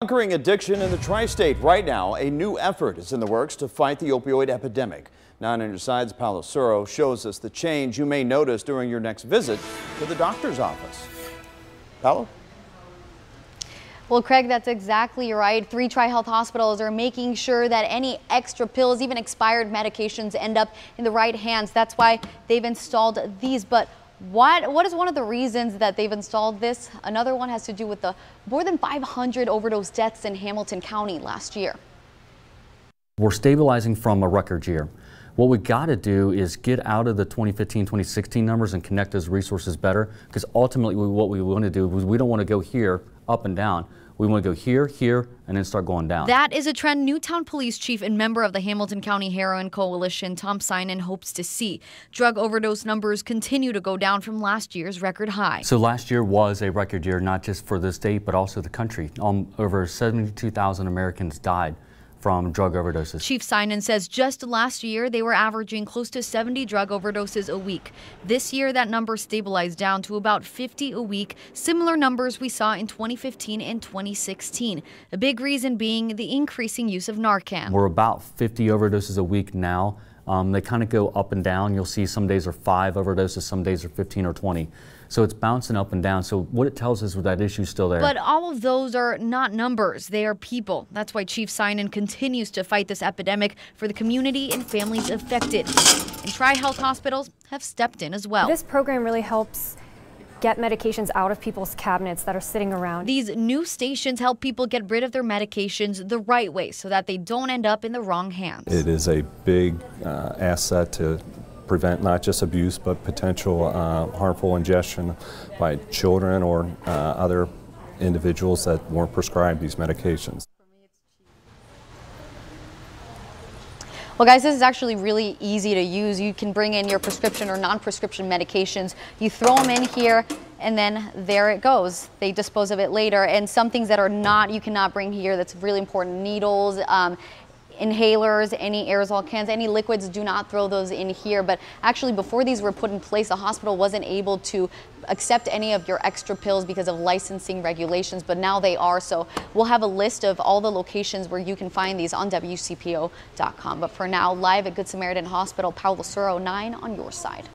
Conquering addiction in the tri-state. Right now, a new effort is in the works to fight the opioid epidemic. 9 on your side's Paulo Suro shows us the change you may notice during your next visit to the doctor's office. Paulo? Well, Craig, that's exactly right. 3 Tri-Health hospitals are making sure that any extra pills, even expired medications, end up in the right hands. That's why they've installed these. But what is one of the reasons that they've installed this? Another one has to do with the more than 500 overdose deaths in Hamilton County last year. We're stabilizing from a record year. What we got to do is get out of the 2015-2016 numbers and connect those resources better, because ultimately what we want to do is we don't want to go here up and down. We want to go here, here, and then start going down. That is a trend Newtown Police Chief and member of the Hamilton County Heroin Coalition, Tom Synan, hopes to see. Drug overdose numbers continue to go down from last year's record high. So last year was a record year, not just for the state, but also the country. Over 72,000 Americans died from drug overdoses. Chief Synan says just last year they were averaging close to 70 drug overdoses a week. This year that number stabilized down to about 50 a week, similar numbers we saw in 2015 and 2016. A big reason being the increasing use of Narcan. We're about 50 overdoses a week now. They kind of go up and down. You'll see some days are 5 overdoses, some days are 15 or 20. So it's bouncing up and down. So what it tells us is that issue's still there. But all of those are not numbers. They are people. That's why Chief Synan continues to fight this epidemic for the community and families affected. And Tri-Health hospitals have stepped in as well. This program really helps get medications out of people's cabinets that are sitting around. These new stations help people get rid of their medications the right way so that they don't end up in the wrong hands. It is a big asset to prevent not just abuse but potential harmful ingestion by children or other individuals that weren't prescribed these medications. Well, guys, this is actually really easy to use. You can bring in your prescription or non-prescription medications. You throw them in here, and then there it goes. They dispose of it later. And some things that are not, you cannot bring here. That's really important. Needles, inhalers, any aerosol cans, any liquids, do not throw those in here. But actually, before these were put in place, the hospital wasn't able to accept any of your extra pills because of licensing regulations, but now they are. So we'll have a list of all the locations where you can find these on WCPO.com. But for now, live at Good Samaritan Hospital, Paulo Suro, 9 on your side.